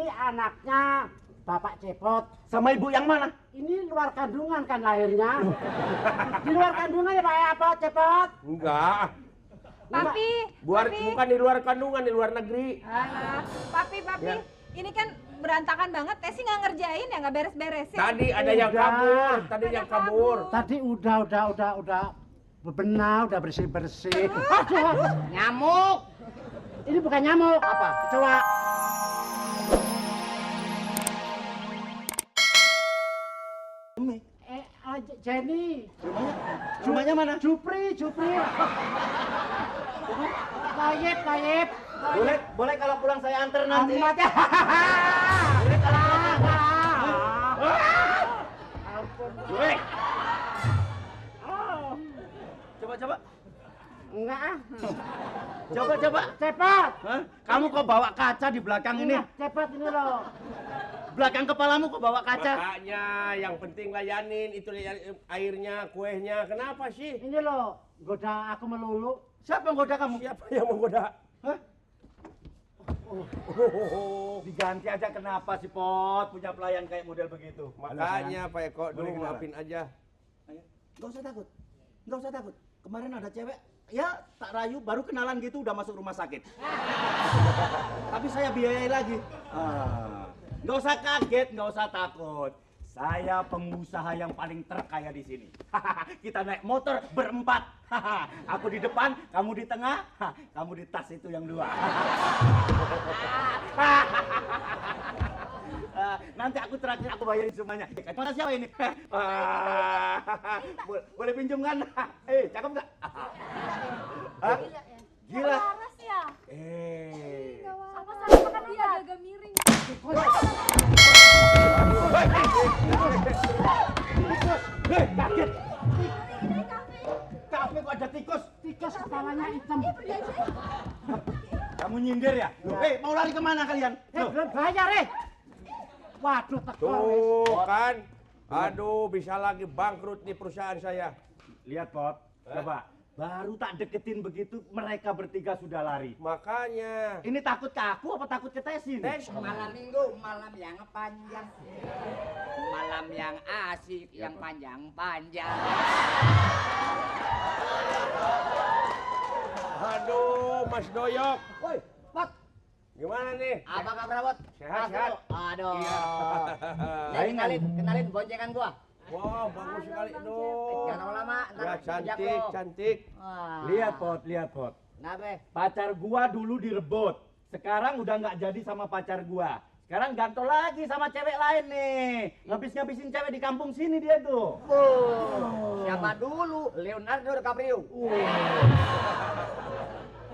anaknya Bapak Cepot. Sama ibu yang mana? Ini luar kandungan kan lahirnya. Di luar kandungan ya Pak apa Cepot? Enggak. Papi, Bukan di luar kandungan, di luar negeri. Alah, papi, Ya. ini kan berantakan banget. Tesi nggak ngerjain ya, nggak beres-beresin. Tadi ada yang kabur, Tadi udah bebenah, udah bersih-bersih. Aduh, Nyamuk. ini bukan nyamuk. Apa? Kecoa. Jenny. Rumahnya mana? Jupri. Kayep. Boleh kalau pulang saya anter nanti. Ampun. Boleh. Coba. Enggak ah. Coba. Cepat. Hah? Kamu kok bawa kaca di belakang ini? Cepat ini loh. Belakang kepalamu kok bawa kaca? Makanya yang penting layanin itu airnya, kuehnya. Kenapa sih? Ini loh, goda aku melulu. Siapa yang goda kamu? Siapa yang menggoda? Hah? Diganti aja kenapa sih Pot punya pelayan kayak model begitu? Makanya Pak Eko, dulu kenalan? maafin aja. Ayo. Nggak usah takut. Kemarin ada cewek, ya tak rayu baru kenalan gitu udah masuk rumah sakit. Tapi saya biayai lagi. Nggak usah kaget, nggak usah takut. Saya pengusaha yang paling terkaya di sini. Kita naik motor berempat. Aku di depan, kamu di tengah, kamu di tas itu yang dua. Nanti aku terakhir aku bayarin semuanya. Mana siapa ini? Boleh pinjam kan? Cakep nggak? Gila. Laras ya? Apa-apa makan dia agak miring. Kaget. Kafe kok ada tikus? Tikus kepalanya hitam. Kamu nyindir ya? Mau lari kemana kalian? Belum bayar Waduh, Tuh kan. Aduh, bisa lagi bangkrut nih perusahaan saya. Lihat Pot, coba. Baru tak deketin begitu, mereka bertiga sudah lari. Makanya. Ini takut ke aku apa takut ke Tesin? Malam minggu, malam yang panjang. Malam yang asik, yang panjang-panjang. Aduh, Mas Doyok. Woi, Pot, Gimana nih? apa kabar, Pot? Sehat. Aduh. Iya. Nih, kenalin boncengan gua. Wow, bagus sekali dong. Jangan lama, ntar Ya, jejak cantik. lo. Wah. Lihat Pot. Kenapa? Pacar gua dulu direbut. Sekarang udah nggak jadi sama pacar gua. Sekarang gantol lagi sama cewek lain nih. Ngabis-ngabisin cewek di kampung sini dia tuh. Siapa dulu? Leonardo DiCaprio.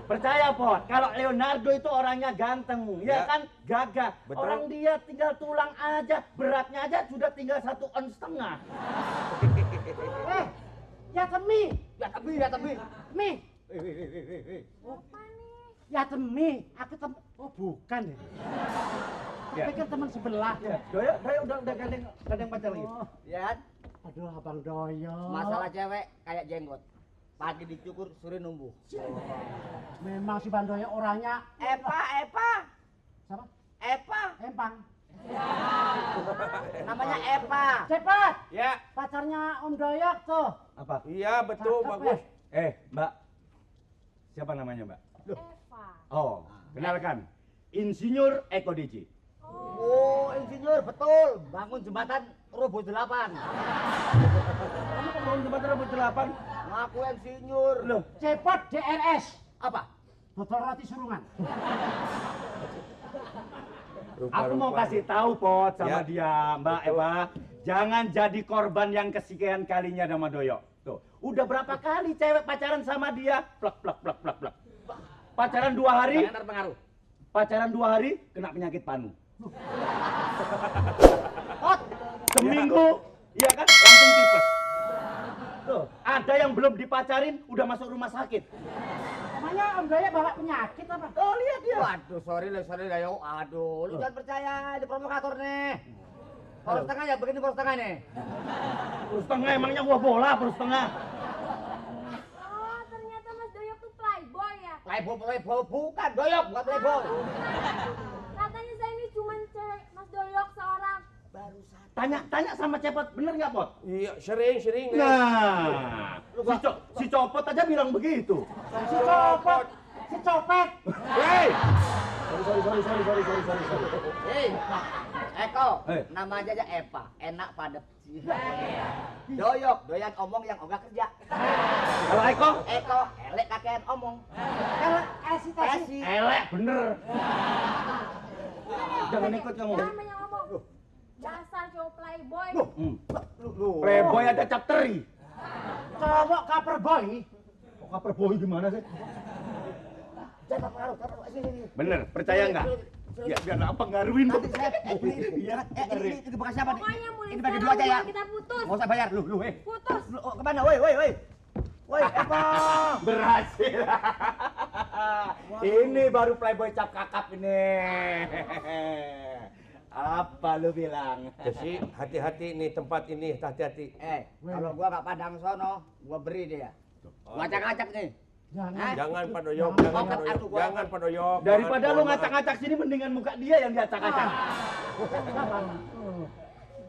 Percaya Pot, kalau Leonardo itu orangnya ganteng, ya kan gagah. Betul. Orang dia tinggal tulang aja, beratnya aja sudah tinggal 1,5 ons. ya temi. Ya tapi. Mi. Ya temi. Aku Oh bukan ya. Ya. Aku pikir teman sebelah. Ya, Doyo udah gandeng pacar lagi. Ya kan? Aduh, Abang Doyo. Masalah cewek kayak jenggot. Pagi dicukur, sore numbuh. Memang si Bang Doyo orangnya. Epa. Siapa? Epa. Empang. Namanya Epa. Cepat. Ya. Pacarnya Om Doyok tuh. Apa? Iya, betul, Cakep, bagus. Mbak. Siapa namanya, Mbak? Eva. Oh, kenalkan. Insinyur Eko Diji. Oh, insinyur, betul. Bangun jembatan Robo 8. Kamu kok bangun jembatan Robo 8? Ngaku insinyur. Loh, Cepot DRS. Apa? Botol roti surungan. aku mau kasih tahu Pot sama Ya. dia, Mbak Eva. Jangan jadi korban yang kesekian kalinya sama Doyo. Tuh, udah berapa kali cewek pacaran sama dia? Plak. Pacaran 2 hari, Jangan terpengaruh. pacaran 2 hari kena penyakit panu. Pot. Seminggu, iya kan? Langsung tipes. Tuh, ada yang belum dipacarin udah masuk rumah sakit. Namanya Om Doyok bawa penyakit apa? Oh, lihat dia. Waduh, sorry lah yo. Aduh, lu jangan percaya, ini provokator nih. Poros tengah ya, begini poros tengah nih. Perus tengah emangnya gua bola perus tengah. Oh, ternyata Mas Doyok tuh playboy ya. Playboy bukan, doyok, bukan playboy. Katanya saya ini cuma cewek Tanya sama Cepot, bener nggak Pot? Iya, sering. Nah, si Copot aja bilang begitu. Si copot, si copet. Hei, Sorry. Hei, Eko, Eh. nama aja Eva, enak padet. Doyok, doyan omong yang ogah kerja. Kalau Eko? Eko, elek kakean omong. Kalau esi tesi. Elek, bener. Jangan ikut kamu. Jangan banyak ngomong. Dasar cowok playboy. Playboy ada chapteri. Cowok cover boy. Kok cover boy gimana sih? Jangan pengaruh, sini. Bener, percaya nggak? Ya, biar apa ngaruhin Nanti saya, Iya, ini bukan siapa nih? Pokoknya mulai Ini bagi sekarang dua aja ya. kita putus. Nggak usah bayar, lu, Putus. Lu, kemana? Woi. Woi, Eko. berhasil. Ini baru playboy cap kakap ini. Apa lu bilang? Desi, hati-hati nih tempat ini, hati-hati. Kalau gua nggak padang sono, gua beri dia. Gua acak-acak nih. Jangan. Jangan Pak Doyok, jangan Pak Doyok. Daripada lu ngacak-ngacak sini, mendingan muka dia yang diacak-acak.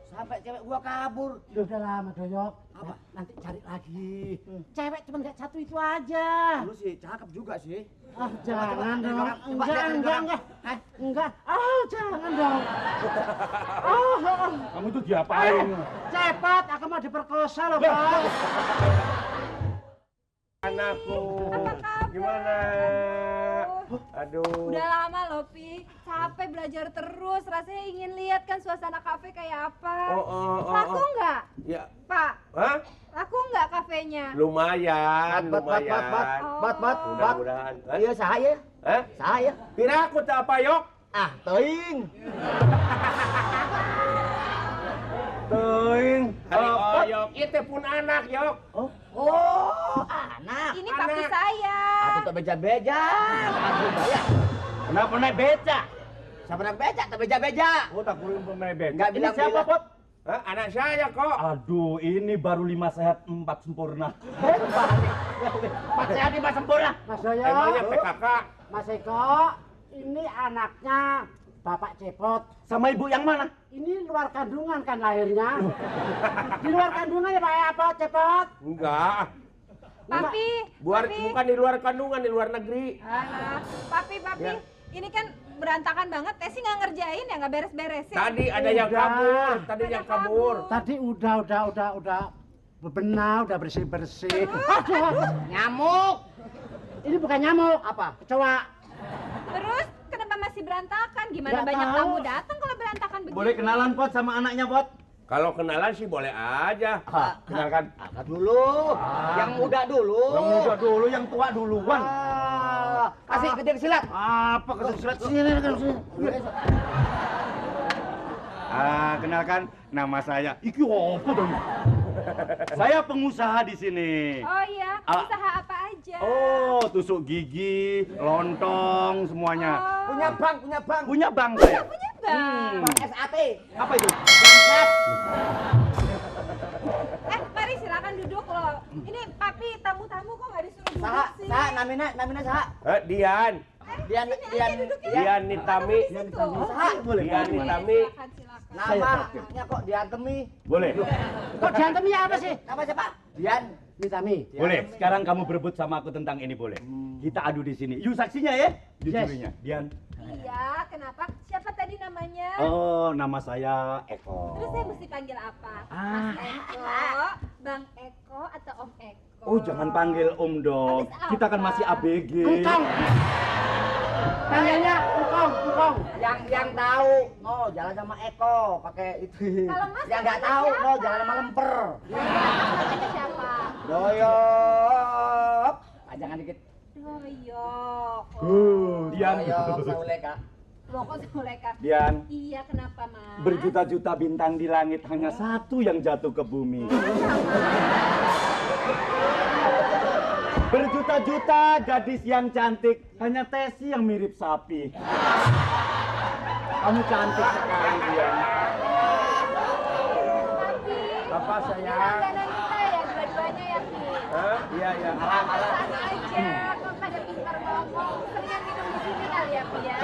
Sampai cewek gua kabur. Udah lama Doyok. Apa? Nanti cari lagi. Cewek cuma nggak satu itu aja. Lu sih cakep juga sih. Ah, jangan dong. Coba, Enggak. Hah? Enggak. Oh, jangan dong. Oh. Kamu tuh diapain? Cepat, aku mau diperkosa loh, Pak. Anakku, gimana? Aduh. Udah lama loh, Pi. Capek belajar terus. Rasanya ingin lihat kan suasana kafe kayak apa. Laku nggak? Ya, Pak, hah? laku nggak kafenya? Lumayan. Bat. Mudah-mudahan. Hah? Iya saya. Hah? Saya. Pira aku tak apa, Yok? Ah, teuing. Teuing. Yok, itu pun anak, Yok. Oh, anak. Ini papi saya. Aku tak beja-beja. Aku bayar. Kenapa naik beca? Siapa nak beja? Tak beja-beja. Oh, tak perlu pemain beca. Nggak Ini siapa, bilang-bilang. Pot? Hah? Anak saya kok. Aduh, ini baru 5 sehat 4 sempurna. Mas saya di Mas Sempurna. Mas Doyok. Emangnya PKK. Mas Eko, ini anaknya Bapak Cepot. Sama ibu yang mana? Ini luar kandungan kan lahirnya. Di luar kandungan ya Pak apa Cepot? Enggak. Papi, Bukan di luar kandungan, di luar negeri. Alah, papi. Ya. Ini kan berantakan banget. Tesi nggak ngerjain ya, nggak beres-beresin. Tadi ada yang Udah. kabur, tadi yang kabur. Tadi udah bebenah, udah bersih-bersih. Aduh, Nyamuk. ini bukan nyamuk. Apa? Kecoa. Terus kenapa masih berantakan? Gimana Nggak banyak tahu. tamu datang kalau berantakan begini? Boleh kenalan, Pot, sama anaknya, Pot? Kalau kenalan sih boleh aja. Kenalkan. Angkat dulu. Yang muda dulu. Yang muda dulu, yang tua duluan. Kasih kejar silat. Apa kejar silat sini kan sini. Kenalkan, nama saya. Iki apa dong? Saya pengusaha di sini. Oh iya, usaha apa aja? Oh, tusuk gigi, lontong, semuanya. Punya bank. Punya bank saya. Punya bang. Bank SAT. Apa itu? Bangsat. Mari silakan duduk loh. Ini papi tamu-tamu kok nggak disuruh duduk Saha, sih? namina saha. Dian Dian Nitami. Saha. Boleh. Dian Nitami. Silakan. Namanya kok Diantemi. Boleh. Kok diantemnya apa sih? Nama siapa? Dian. Nitami. Boleh. Sekarang kamu berebut sama aku tentang ini boleh. Kita adu di sini. You saksinya ya? You Yes. jurinya. Dian. Iya, kenapa? Siapa tadi namanya? Oh, nama saya Eko. Terus saya mesti panggil apa? Mas Eko, Bang Eko, atau Om Eko? Oh, jangan panggil Om dong. Habis Kita kan apa? masih ABG. Engkong. Panggilnya engkong. Yang tahu, no jalan sama Eko pakai itu. Kalau Mas yang nggak namanya tahu, siapa? no jalan sama lemper. Namanya siapa? Doyok. Jangan dikit. Doyok. Dian. Doyok, Sauleka. Loh, kok Zuleka? Dian. Iya, kenapa, Mas? Berjuta-juta bintang di langit, hanya satu yang jatuh ke bumi. Berjuta-juta gadis yang cantik, hanya Tesi yang mirip sapi. Kamu cantik sekali, Dian. Papi. Apa sayang? Langganan kita ya, dua-duanya ya, Pi? Hah? Iya. Alasan aja, kok pada pintar ngomong. Seringan minum di sini kali ya, Pi ya?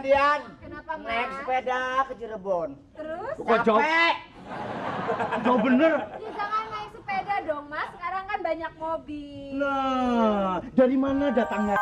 Dian. Kenapa, Mas? Naik sepeda ke Cirebon. Terus? Kok jauh? Jauh bener. Ya jangan naik sepeda dong, Mas. Sekarang kan banyak mobil. Nah, dari mana datangnya